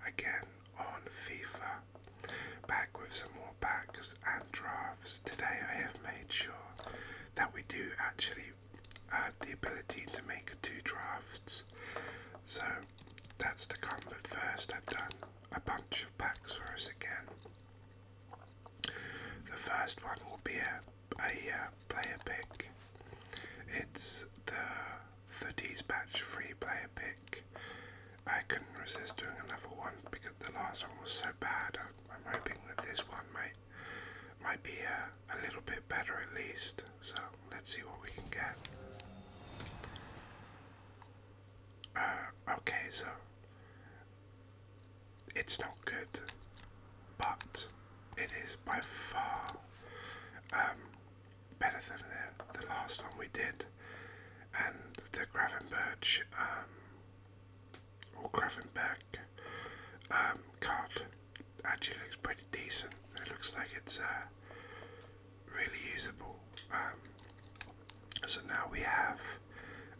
again on FIFA, back with some more packs and drafts. Today I have made sure that we do actually have the ability to make 2 drafts, so that's to come. But first I've done a bunch of packs for us again. The first one will be a player pick. It's the 30s batch free player pick. I couldn't resist doing another one because the last one was so bad. I'm hoping that this one might be a little bit better at least. So let's see what we can get. Okay, so it's not good, but it is by far better than the last one we did, and the Gravenberg or Gravenberg card actually looks pretty decent. It looks like it's really usable. So now we have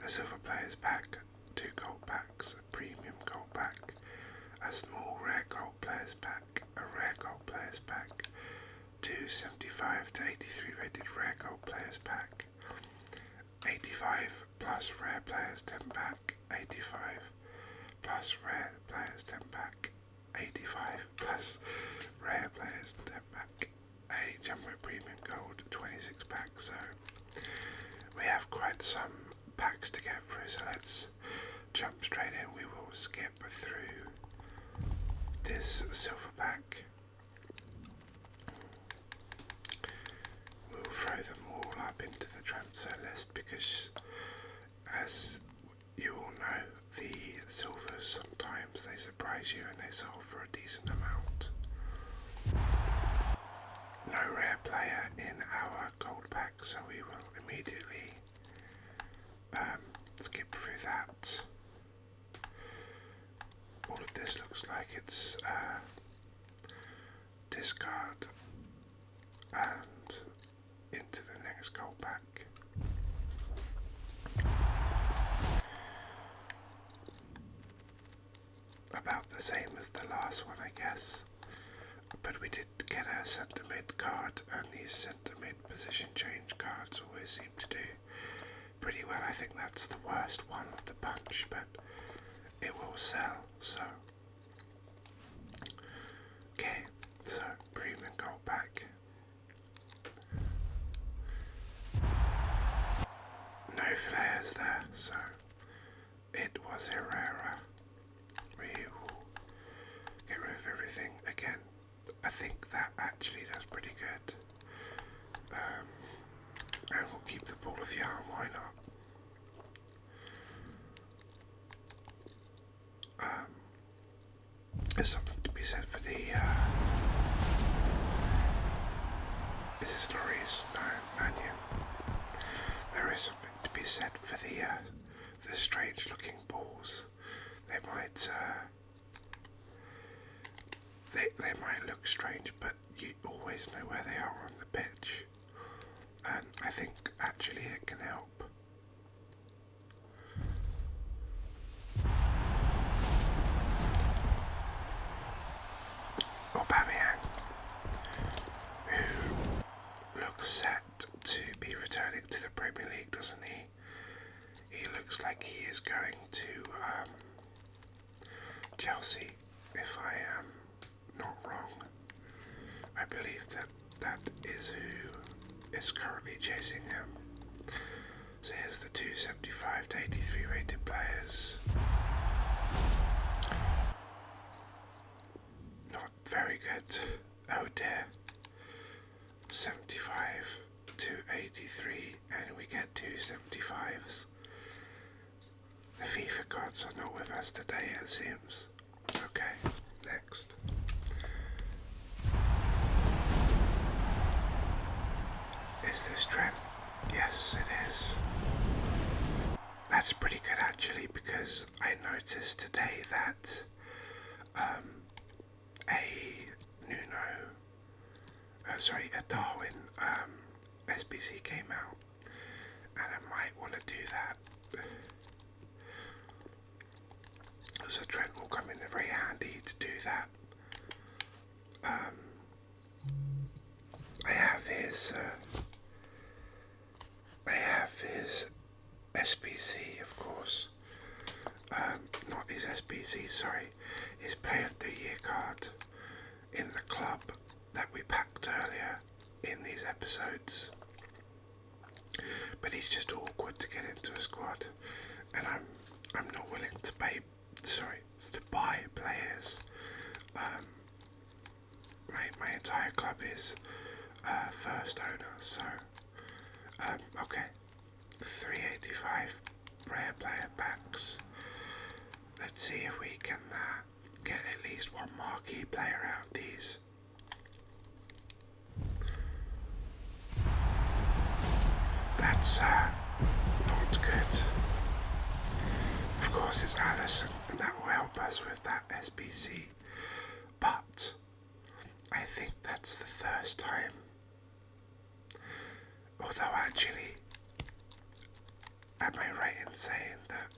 a silver players pack, 2 gold packs, a premium gold pack, a small rare gold players pack, a rare gold players pack, 2 75 to 83 rated rare gold players pack, 85 plus rare players 10 pack, 85 plus rare players 10 pack, 85 plus rare players 10 pack, a jumbo premium gold 26 pack. So we have quite some packs to get through, so let's jump straight in. We will skip through this silver pack. We'll throw them all up into the transfer list because, as you all know, the silvers sometimes they surprise you and they sell for a decent amount. No rare player in our gold pack, so we will immediately skip through that. All of this looks like it's discard and into the next gold pack. About the same as the last one, I guess, but we did get a centre mid card, and these centre mid position change cards always seem to do pretty well. I think that's the worst one of the bunch, but it will sell. So okay, so premium gold pack. No flares there, so it was Herrera. We will get rid of everything again. I think that actually does pretty good. And we'll keep the ball of yarn, why not? There's something to be said for the is this Lorries? No, Onion. There is something to be said for the strange looking balls. They might they might look strange, but you always know where they are on the pitch, and I think actually it can help. Aubameyang, who looks set to be returning to the Premier League, doesn't he? He looks like he is going to Chelsea, if I am not wrong. I believe that is who is currently chasing him. So here's the 275 to 83 rated players. Not very good. Oh dear. 75 to 83, and we get 2 75s. The FIFA gods are not with us today, it seems. Okay, next. Is this Trent? Yes, it is. That's pretty good actually, because I noticed today that a Darwin SBC came out, and I might want to do that. So Trent will come in very handy to do that. I have his SBC, of course. Not his SBC, sorry, his Player of the Year card in the club that we packed earlier in these episodes. But he's just awkward to get into a squad, and I'm not willing to buy players. My entire club is first owner, so okay. 385 rare player packs. Let's see if we can get at least one marquee player out of these. That's not good. Of course it's Allison, and that will help us with that SBC. But I think that's the first time. Although actually, am I right in saying that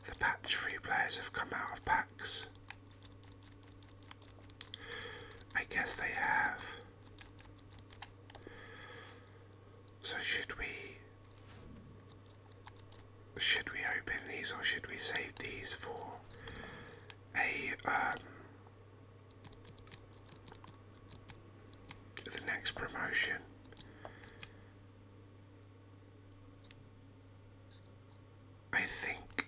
the patch free players have come out of packs? I guess they have. So should we open these, or should we save these for the next promotion? I think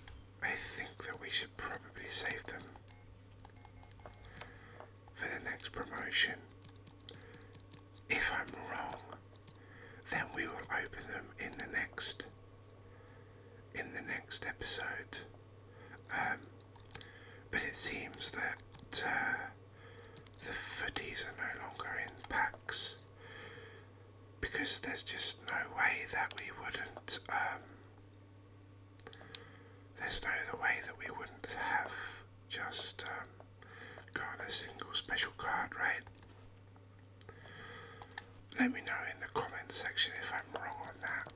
that we should probably save them for the next promotion. If I'm wrong, then we will open them in the next episode. But it seems that the footies are no longer in packs, because there's just no way that we wouldn't have just got a single special card, right? Let me know in the comment section if I'm wrong on that.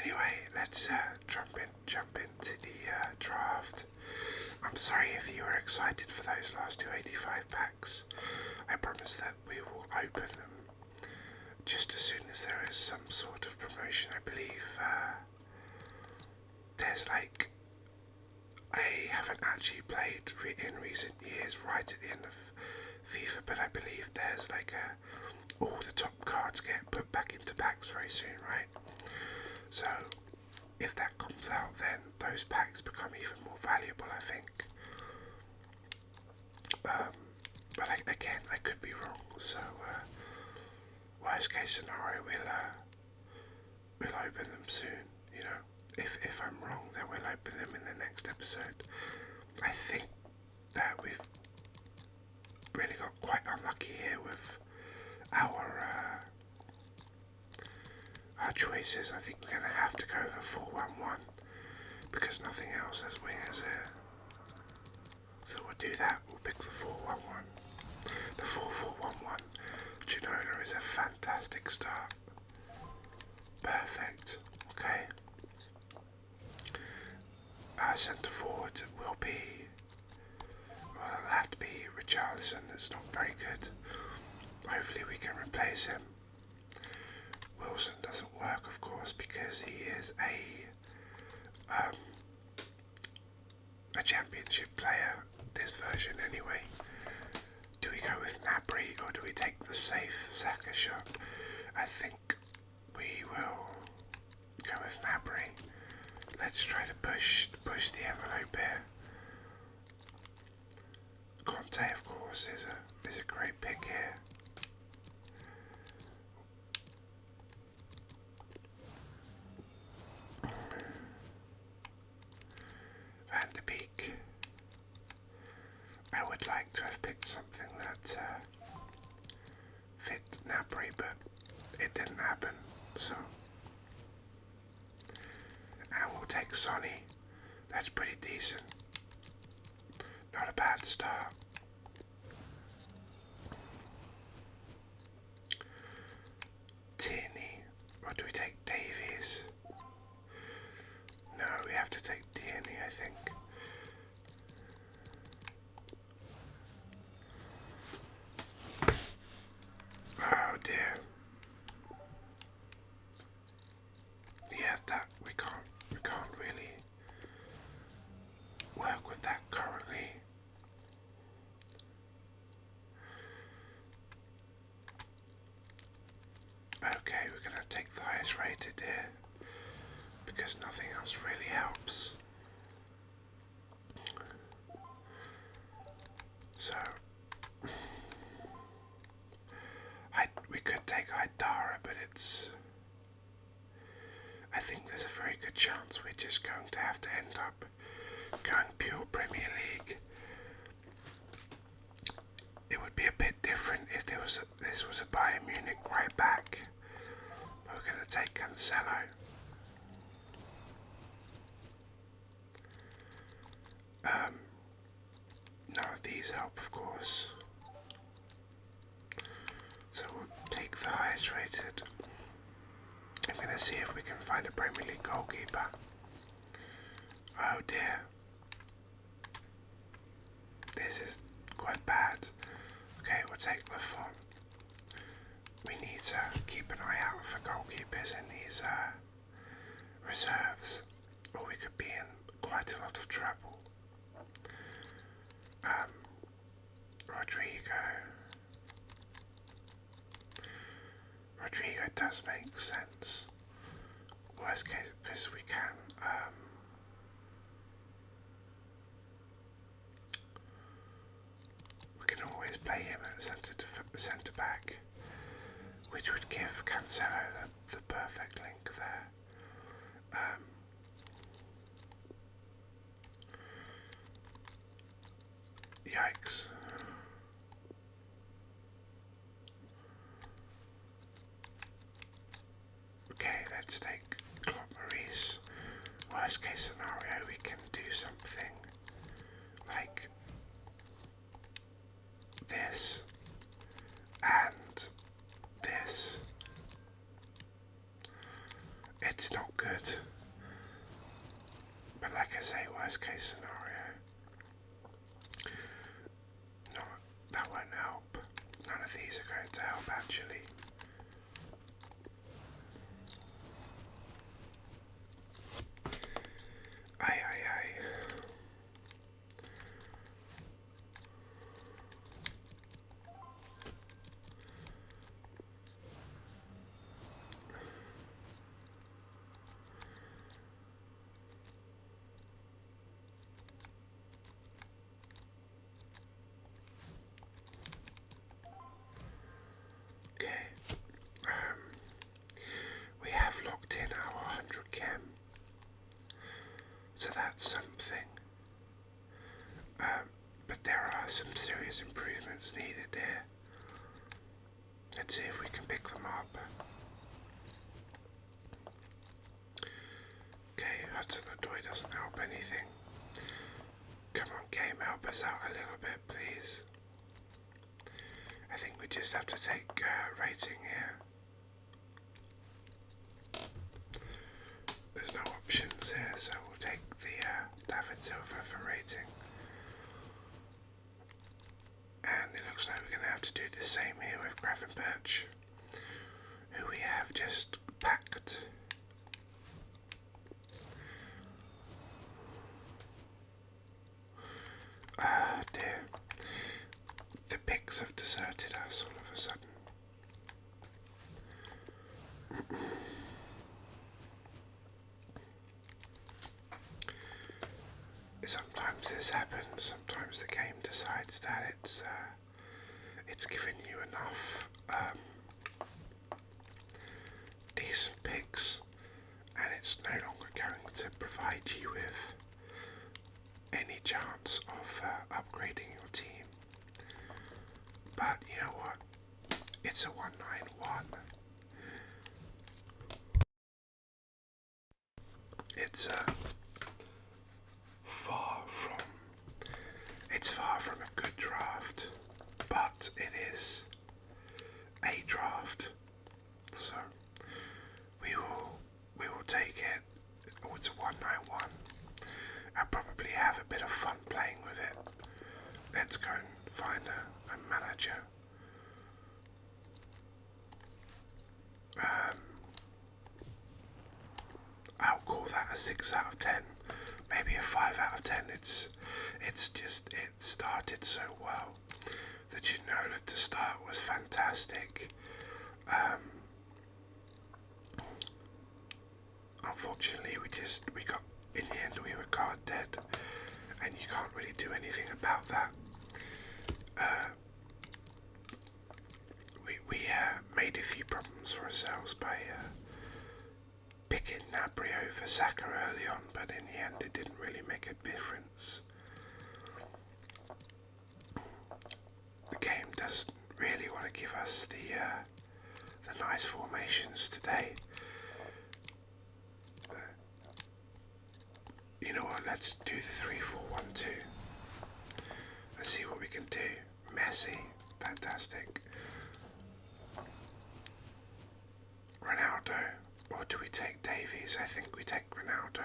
Anyway, let's jump into the draft. I'm sorry if you were excited for those last 285 packs. I promise that we will open them just as soon as there is some sort of promotion. I believe there's I haven't actually played in recent years right at the end of FIFA, but I believe there's all the top cards get put back into packs very soon, right? So if that comes out, then those packs become even more valuable, I think. But again, I could be wrong. So worst case scenario, we'll open them soon. You know, if I'm wrong, then we'll open them in the next episode. I think that we've really got quite unlucky here with our choices. I think we're going to have to go for 4-1-1 because nothing else has wingers here. So we'll do that. We'll pick the 4-1-1. The 4-4-1-1. Ginola is a fantastic start. Perfect. Okay. Our centre forward will it'll have to be Richarlison. It's not very good. Hopefully we can replace him. Wilson doesn't work, of course, because he is a championship player, this version anyway. Do we go with Gnabry or do we take the safe Saka shot? I think we will go with Gnabry. Let's try to push the envelope here. Conte, of course, is a great pick here. Van de Beek. I would like to have picked something that fit Gnabry, but it didn't happen, so. And we'll take Sonny. That's pretty decent. Not a bad start. Tierney. Or do we take Davies? No, we have to take Tierney, I think. it here because nothing else really helps. So we could take Idara, but I think there's a very good chance we're just going to have to end up going pure Premier League. It would be a bit different if this was a Bayern Munich right back. We're going to take Cancelo. None of these help, of course. So we'll take the highest rated. I'm going to see if we can find a Premier League goalkeeper. Oh dear. This is quite bad. Okay, we'll take Lafont. We need to keep an eye out for goalkeepers in these reserves, or we could be in quite a lot of trouble. Rodrigo does make sense. Worst case, because we can always play him at centre back, which would give Cancelo the perfect link there. Yikes. Okay, let's take Claude Maurice. Worst case scenario, we can do something like this and this. It's not good, but like I say, worst case scenario. No, that won't help. None of these are going to help actually. Locked in our 100 chem, so that's something, but there are some serious improvements needed here. Let's see if we can pick them up. Okay, Hudson-Odoi doesn't help anything. Come on, game, help us out a little bit, please. I think we just have to take rating here. There's no options here, so we'll take the David Silva for rating. And it looks like we're going to have to do the same here with Gravenberch, who we have just packed. Ah dear. The pigs have deserted us all of a sudden. Sometimes this happens, sometimes the game decides that it's given you enough decent picks and it's no longer going to provide you with any chance of upgrading your team. But you know what? It's a 191. It's far from a good draft, but it is a draft, so we will take it. Oh, it's a 191. I'll probably have a bit of fun playing with it. Let's go and find a manager. I'll call that a 6 out of 10, maybe a 5 out of 10. It's just, it started so well. The Ginola to start was fantastic. unfortunately, we got, in the end, we were card dead, and you can't really do anything about that. We made a few problems for ourselves by picking Gnabry over Saka early on, but in the end it didn't really make a difference. The game doesn't really want to give us the nice formations today. You know what, let's do the 3-4-1-2. Let's see what we can do. Messi, fantastic. Ronaldo, or do we take Davies? I think we take Ronaldo.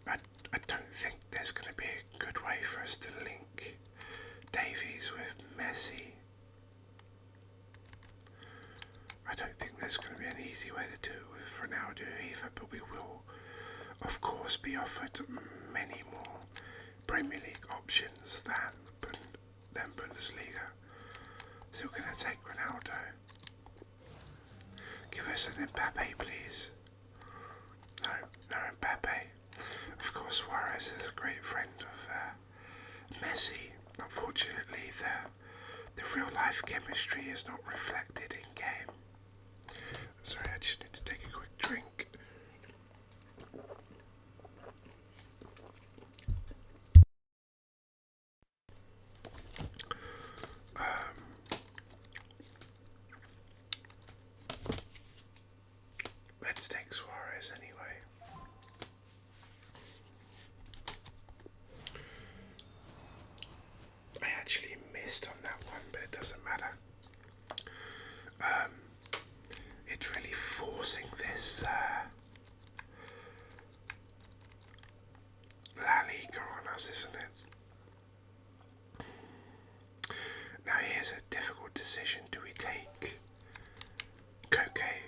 I don't think there's going to be a good way for us to link Davies with Messi. I don't think there's going to be an easy way to do it with Ronaldo either, but we will, of course, be offered many more Premier League options than Bundesliga. So we're going to take Ronaldo. Give us an Mbappe, please. No Mbappe. Of course, Suarez is a great friend of Messi. Unfortunately, the real-life chemistry is not reflected in game. Sorry, I just need to take a quick drink. Let's take Suarez anyway. I actually missed on that one, but it doesn't matter. It's really forcing this La Liga on us, isn't it? Now here's a difficult decision. Do we take Koke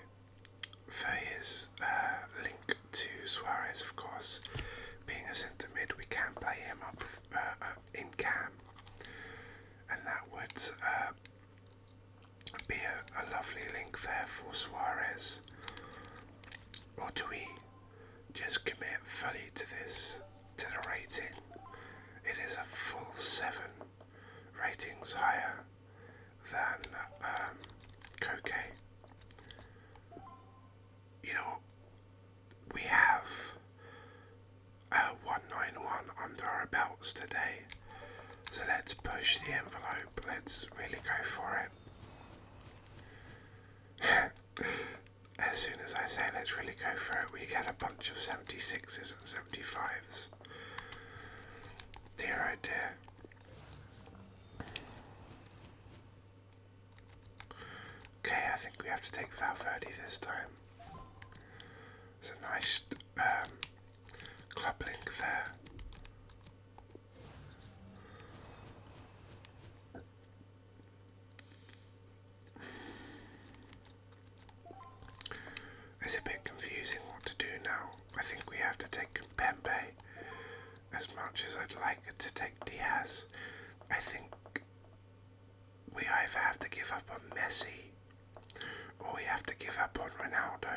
for his link to Suarez? Of course, being a centre mid, we can play him up in cam, and that would be a lovely link there for Suarez. Or do we just commit fully to the rating? It is a full 7 ratings higher than Koke. You know, we have 191 under our belts today, so let's push the envelope. Let's really go for it. As soon as I say let's really go for it, we get a bunch of 76s and 75s. Dear oh dear. Okay, I think we have to take Valverde this time. It's a nice club link there. It's a bit confusing what to do now. I think we have to take Pembe. As much as I'd like to take Diaz, I think we either have to give up on Messi or we have to give up on Ronaldo.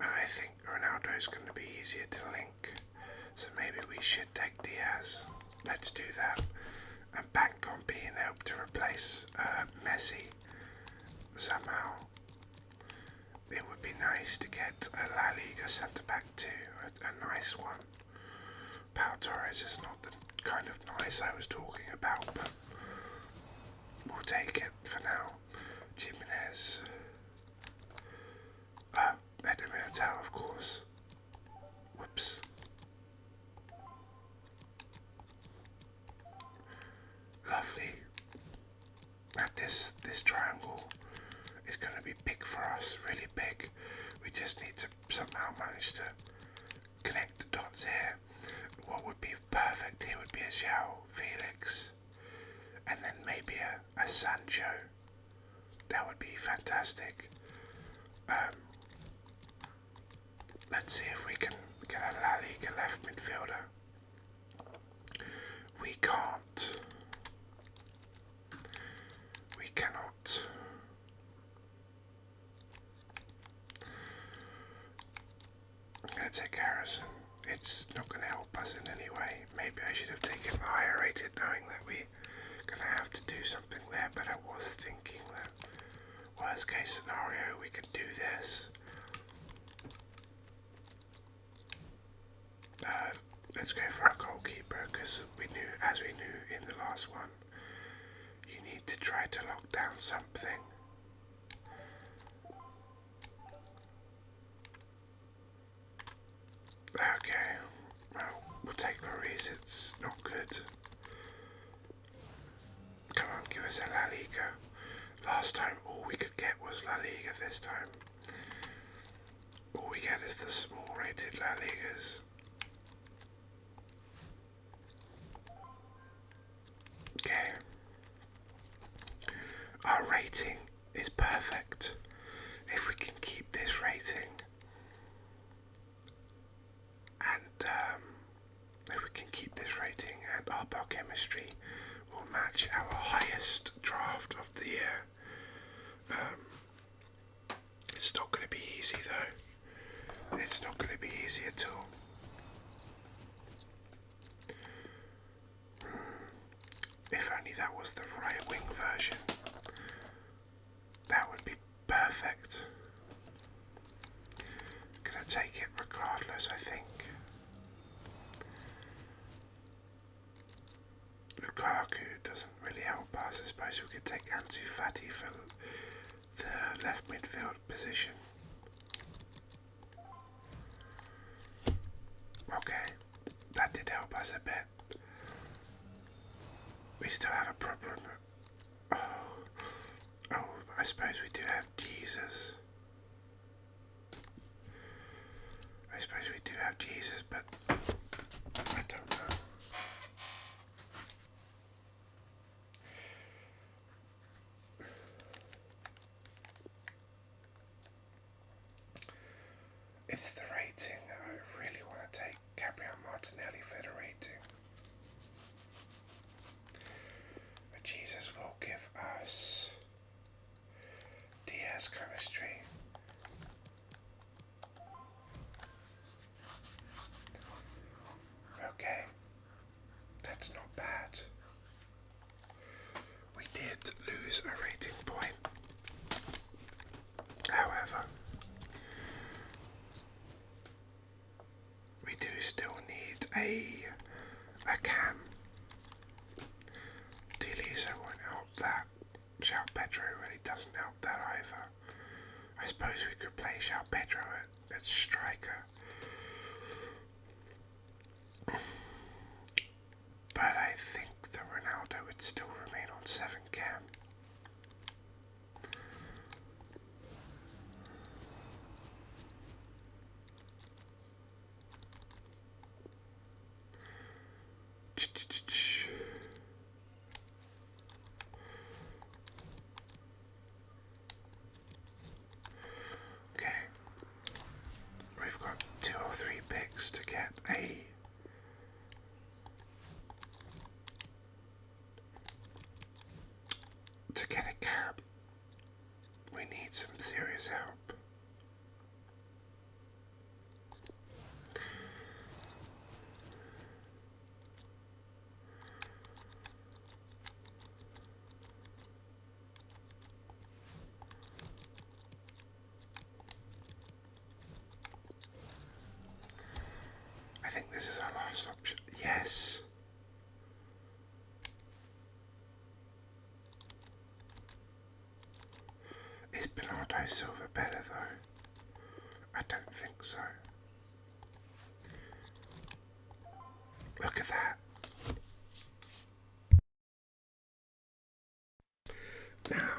And I think Ronaldo's going to be easier to link, so maybe we should take Diaz. Let's do that and bank on being able to replace Messi somehow. It would be nice to get a La Liga centre-back too, a nice one. Pau Torres is not the kind of nice I was talking about, but we'll take it for now. Jimenez. Eder Militao, of course. Whoops. Lovely. Now this triangle is going to be big for us, really big. We just need to somehow manage to connect the dots here. What would be perfect here would be a João Felix, and then maybe a Sancho. That would be fantastic. Let's see if we can get a La Liga left midfielder. We can't. We cannot. pass in anyway. Maybe I should have taken the higher rated knowing that we're gonna have to do something there, but I was thinking that worst case scenario we could do this. Let's go for a goalkeeper because as we knew in the last one, you need to try to lock down something. Okay, well, we'll take Lloris, it's not good. Come on, give us a La Liga. Last time all we could get was La Liga, this time all we get is the small rated La Ligas. Okay. Our rating is perfect. If we can keep this rating, and our biochemistry will match our highest draft of the year. It's not going to be easy though. It's not going to be easy at all. If only that was the right wing version. That would be perfect. Gonna take it regardless, I think. Lukaku doesn't really help us. I suppose we could take Ansu Fati for the left midfield position. Okay, that did help us a bit. We still have a problem. Oh, I suppose we do have Jesus. But I don't know. It's the rating. I really want to take Gabriel Martinelli for the rating. But Jesus will give us DS chemistry. Okay, that's not bad. We did lose a rating point. However, we do still need a cam. Delisa won't help that. João Pedro really doesn't help that either. I suppose we could play João Pedro at striker. But I think that Ronaldo would still remain on 7 cam. Okay, we've got 2 or 3 picks to get a cab. We need some serious help. I think this is our last option. Yes. Is Bernardo Silva better though? I don't think so. Look at that. Now,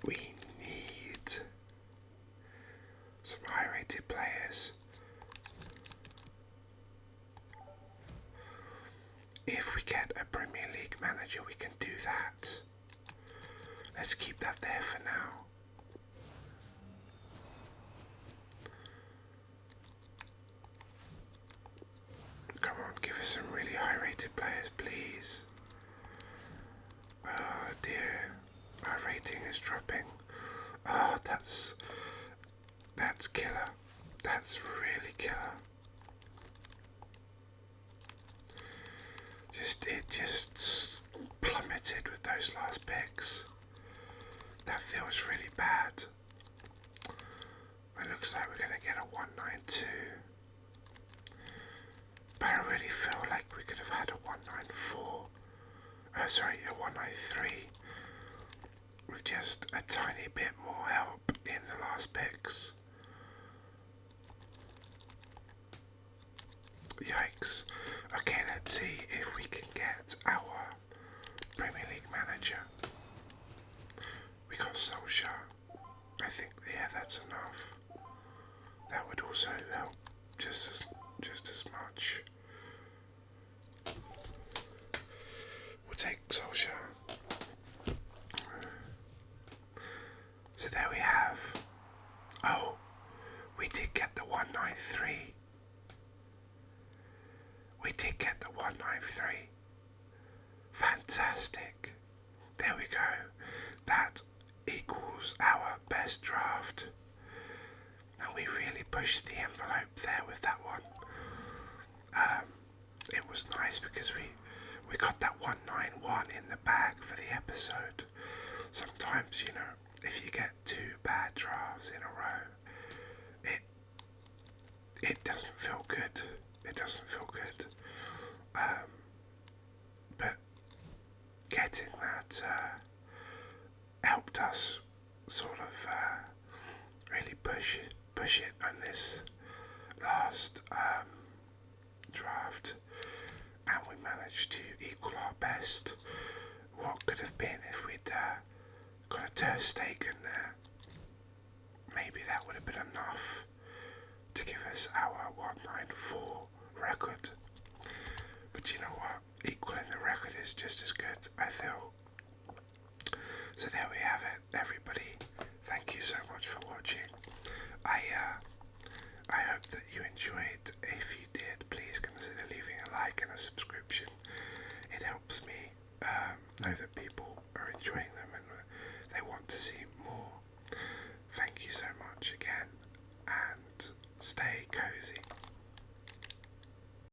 we need some high-rated players. If we get a Premier League manager, we can do that. Let's keep that there for now. Come on, give us some really high-rated players, please. Oh dear, our rating is dropping. Oh, that's killer. That's really killer. it just plummeted with those last picks. That feels really bad. It looks like we're going to get a 192. But I really feel like we could have had a 194. Sorry, a 193. With just a tiny bit more help in the last picks. Yikes. Okay, let's see if we can get our Premier League manager. We got Solskjaer. I think, yeah, that's enough. That would also help just as much. We'll take Solskjaer. So there we have. Oh, we did get the 193. We did get the 193. Fantastic. There we go. That equals our best draft. And we really pushed the envelope there with that one. It was nice because we got that 191 in the bag for the episode. Sometimes, you know, if you get 2 bad drafts in a row, it doesn't feel good. It doesn't feel good. But getting that helped us sort of really push it on this last draft, and we managed to equal our best. What could have been if we'd got a Ter Stegen there? Maybe that would have been enough to give us our 194 record. But you know what? Equaling the record is just as good, I feel. So there we have it, everybody. Thank you so much for watching. I hope that you enjoyed. If you did, please consider leaving a like and a subscription. It helps me know that people are enjoying them and they want to see more. Thank you so much again, and stay cozy.